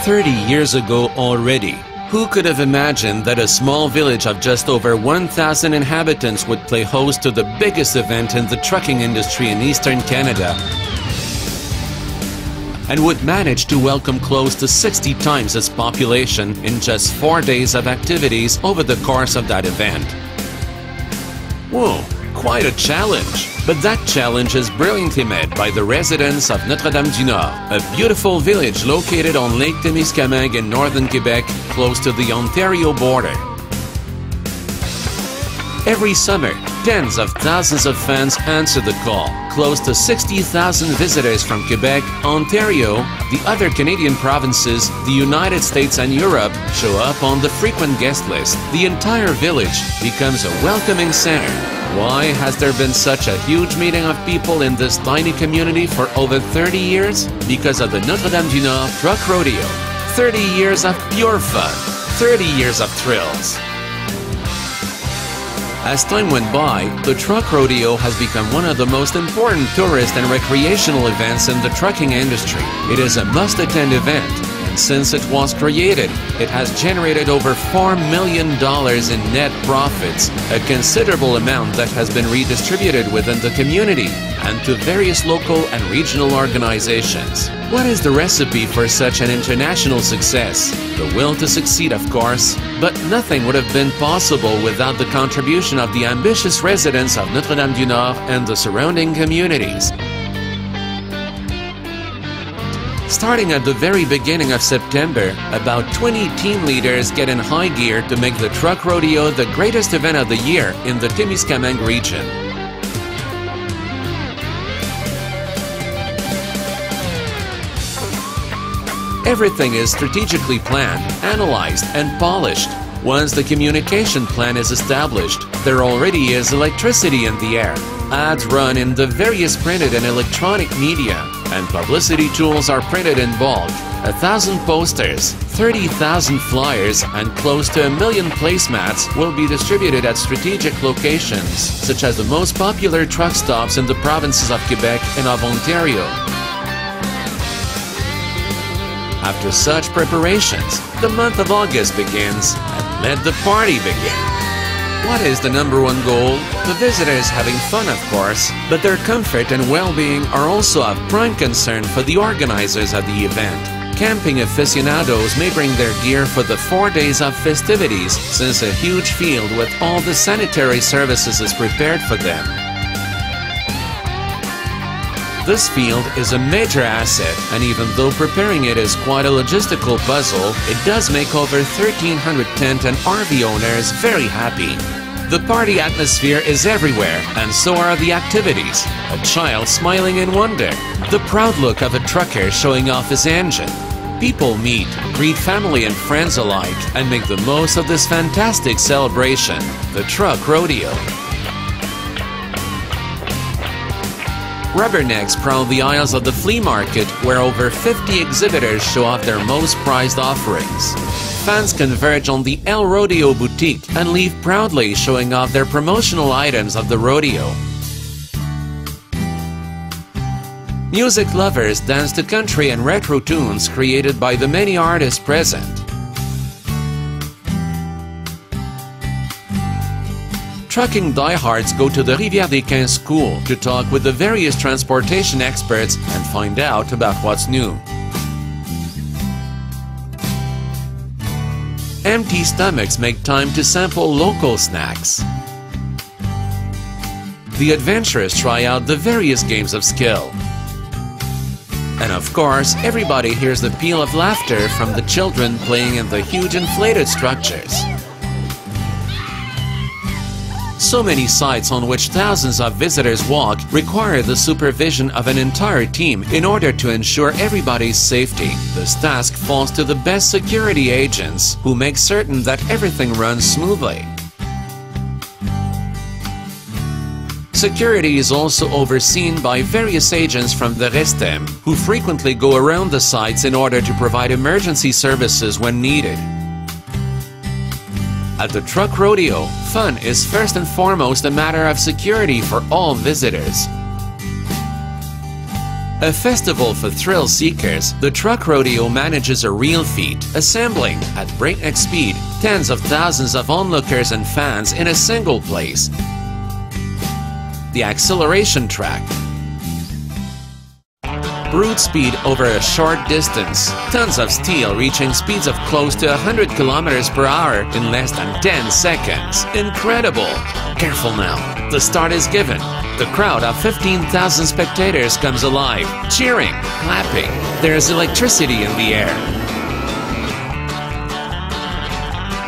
30 years ago already, who could have imagined that a small village of just over 1,000 inhabitants would play host to the biggest event in the trucking industry in eastern Canada and would manage to welcome close to 60 times its population in just 4 days of activities over the course of that event? Whoa, quite a challenge! But that challenge is brilliantly met by the residents of Notre-Dame-du-Nord, a beautiful village located on Lake Témiscamingue in northern Quebec, close to the Ontario border. Every summer, tens of thousands of fans answer the call. Close to 60,000 visitors from Quebec, Ontario, the other Canadian provinces, the United States and Europe show up on the frequent guest list. The entire village becomes a welcoming center. Why has there been such a huge meeting of people in this tiny community for over 30 years? Because of the Notre-Dame-du-Nord Truck Rodeo. 30 years of pure fun. 30 years of thrills. As time went by, the Truck Rodeo has become one of the most important tourist and recreational events in the trucking industry. It is a must-attend event, and since it was created, it has generated over $4 million in net profits, a considerable amount that has been redistributed within the community and to various local and regional organizations. What is the recipe for such an international success? The will to succeed, of course, but nothing would have been possible without the contribution of the ambitious residents of Notre-Dame-du-Nord and the surrounding communities. Starting at the very beginning of September, about 20 team leaders get in high gear to make the Truck Rodeo the greatest event of the year in the Témiscamingue region. Everything is strategically planned, analyzed, and polished. Once the communication plan is established, there already is electricity in the air. Ads run in the various printed and electronic media, and publicity tools are printed in bulk. 1,000 posters, 30,000 flyers, and close to 1 million placemats will be distributed at strategic locations, such as the most popular truck stops in the provinces of Quebec and of Ontario. After such preparations, the month of August begins, and let the party begin. What is the number one goal? The visitors having fun, of course, but their comfort and well-being are also of prime concern for the organizers of the event. Camping aficionados may bring their gear for the 4 days of festivities, since a huge field with all the sanitary services is prepared for them. This field is a major asset, and even though preparing it is quite a logistical puzzle, it does make over 1,300 tent and RV owners very happy. The party atmosphere is everywhere, and so are the activities. A child smiling in wonder, the proud look of a trucker showing off his engine. People meet, greet family and friends alike, and make the most of this fantastic celebration, the Truck Rodeo. Rubbernecks prowl the aisles of the flea market, where over 50 exhibitors show off their most prized offerings. Fans converge on the El Rodeo boutique and leave proudly showing off their promotional items of the rodeo. Music lovers dance to country and retro tunes created by the many artists present. Trucking diehards go to the Rivière-des-Quinze school to talk with the various transportation experts and find out about what's new. Empty stomachs make time to sample local snacks. The adventurous try out the various games of skill. And of course, everybody hears the peal of laughter from the children playing in the huge inflated structures. So many sites on which thousands of visitors walk require the supervision of an entire team in order to ensure everybody's safety. This task falls to the best security agents, who make certain that everything runs smoothly. Security is also overseen by various agents from the Restem, who frequently go around the sites in order to provide emergency services when needed. At the Truck Rodeo, fun is first and foremost a matter of security for all visitors. A festival for thrill seekers, the Truck Rodeo manages a real feat, assembling, at breakneck speed, tens of thousands of onlookers and fans in a single place. The acceleration track. Brute speed over a short distance. Tons of steel reaching speeds of close to 100 kilometers per hour in less than 10 seconds. Incredible! Careful now. The start is given. The crowd of 15,000 spectators comes alive, cheering, clapping. There's electricity in the air.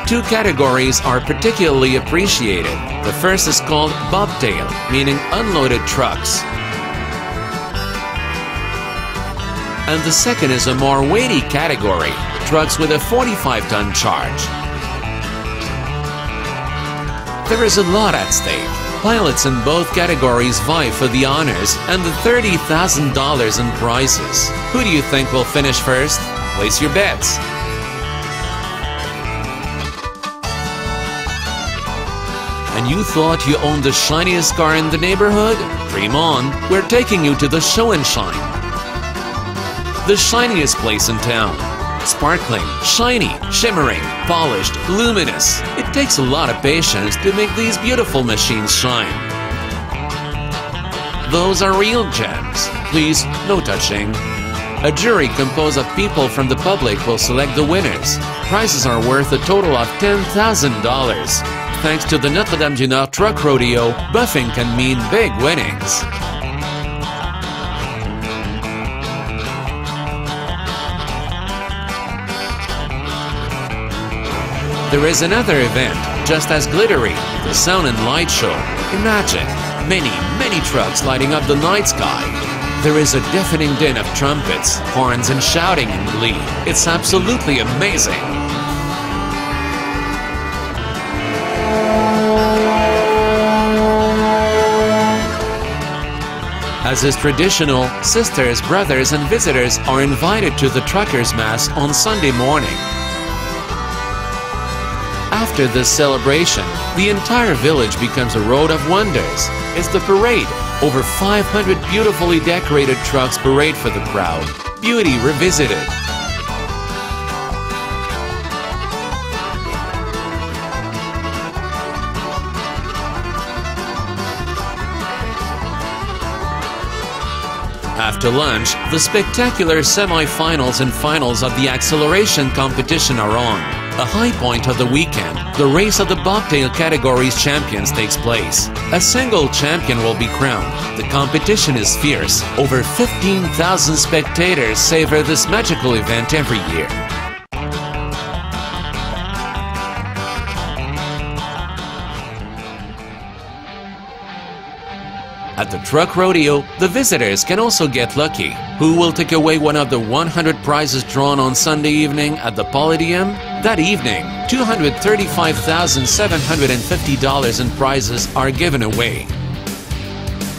Two categories are particularly appreciated. The first is called bobtail, meaning unloaded trucks. And the second is a more weighty category, trucks with a 45-ton charge. There is a lot at stake. Pilots in both categories vie for the honors and the $30,000 in prizes. Who do you think will finish first? Place your bets. And you thought you owned the shiniest car in the neighborhood? Dream on, we're taking you to the Show and Shine. The shiniest place in town. Sparkling, shiny, shimmering, polished, luminous. It takes a lot of patience to make these beautiful machines shine. Those are real gems. Please, no touching. A jury composed of people from the public will select the winners. Prizes are worth a total of $10,000. Thanks to the Notre-Dame-du-Nord Truck Rodeo, buffing can mean big winnings. There is another event, just as glittery, the Sound and Light Show. Imagine, many trucks lighting up the night sky. There is a deafening din of trumpets, horns and shouting in glee. It's absolutely amazing. As is traditional, sisters, brothers and visitors are invited to the Truckers' Mass on Sunday morning. After this celebration, the entire village becomes a road of wonders. It's the parade. Over 500 beautifully decorated trucks parade for the crowd. Beauty revisited. After lunch, the spectacular semi-finals and finals of the acceleration competition are on. A high point of the weekend, the race of the bobtail category's champions takes place. A single champion will be crowned. The competition is fierce. Over 15,000 spectators savor this magical event every year. At the Truck Rodeo, the visitors can also get lucky. Who will take away one of the 100 prizes drawn on Sunday evening at the Palladium? That evening, $235,750 in prizes are given away.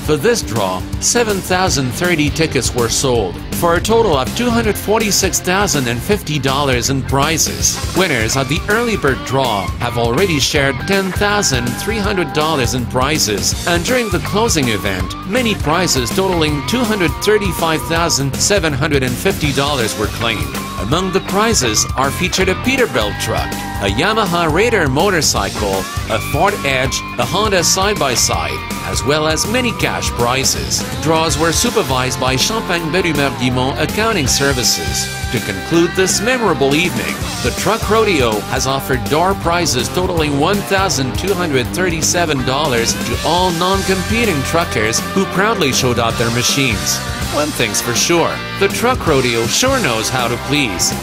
For this draw, 7,030 tickets were sold, for a total of $246,050 in prizes. Winners of the early bird draw have already shared $10,300 in prizes, and during the closing event, many prizes totaling $235,750 were claimed. Among the prizes are featured a Peterbilt truck, a Yamaha Raider motorcycle, a Ford Edge, a Honda side-by-side, as well as many cash prizes. Draws were supervised by Champagne-Bellumeur-Guimont Accounting Services. To conclude this memorable evening, the Truck Rodeo has offered door prizes totaling $1,237 to all non-competing truckers who proudly showed off their machines. One thing's for sure, the Truck Rodeo sure knows how to please.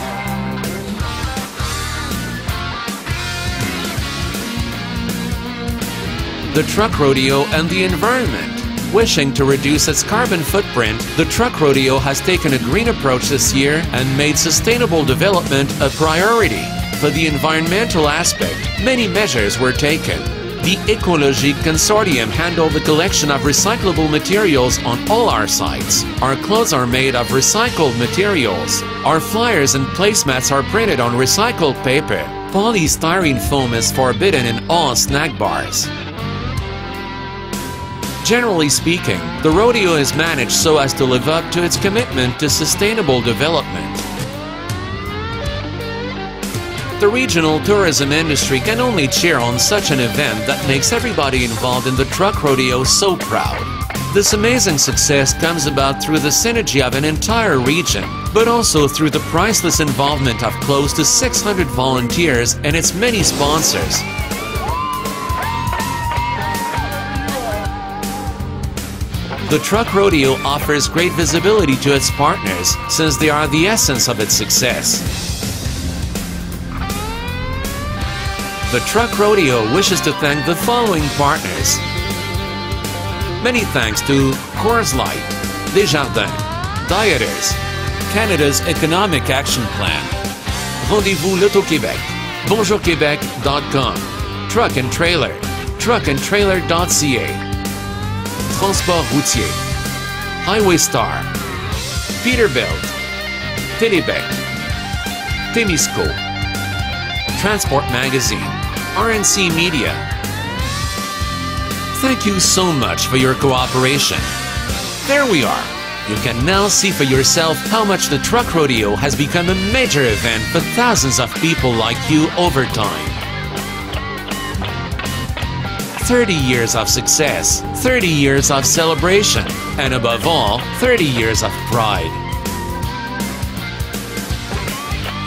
The Truck Rodeo and the environment. Wishing to reduce its carbon footprint, the Truck Rodeo has taken a green approach this year and made sustainable development a priority. For the environmental aspect, many measures were taken. The Ecologique Consortium handled the collection of recyclable materials on all our sites. Our clothes are made of recycled materials. Our flyers and placemats are printed on recycled paper. Polystyrene foam is forbidden in all snack bars. Generally speaking, the rodeo is managed so as to live up to its commitment to sustainable development. The regional tourism industry can only cheer on such an event that makes everybody involved in the truck rodeo so proud. This amazing success comes about through the synergy of an entire region, but also through the priceless involvement of close to 600 volunteers and its many sponsors. The Truck Rodeo offers great visibility to its partners since they are the essence of its success. The Truck Rodeo wishes to thank the following partners. Many thanks to Coors Light, Desjardins, Dieters, Canada's Economic Action Plan, Rendez-vous l'Auto-Québec, BonjourQuébec.com, Truck and Trailer, truckandtrailer.ca, Transport Routier, Highway Star, Peterbilt, Télébec, Témisco, Transport Magazine, RNC Media. Thank you so much for your cooperation. There we are. You can now see for yourself how much the Truck Rodeo has become a major event for thousands of people like you over time. 30 years of success, 30 years of celebration, and above all, 30 years of pride.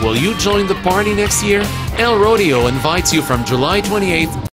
Will you join the party next year? El Rodeo invites you from July 28th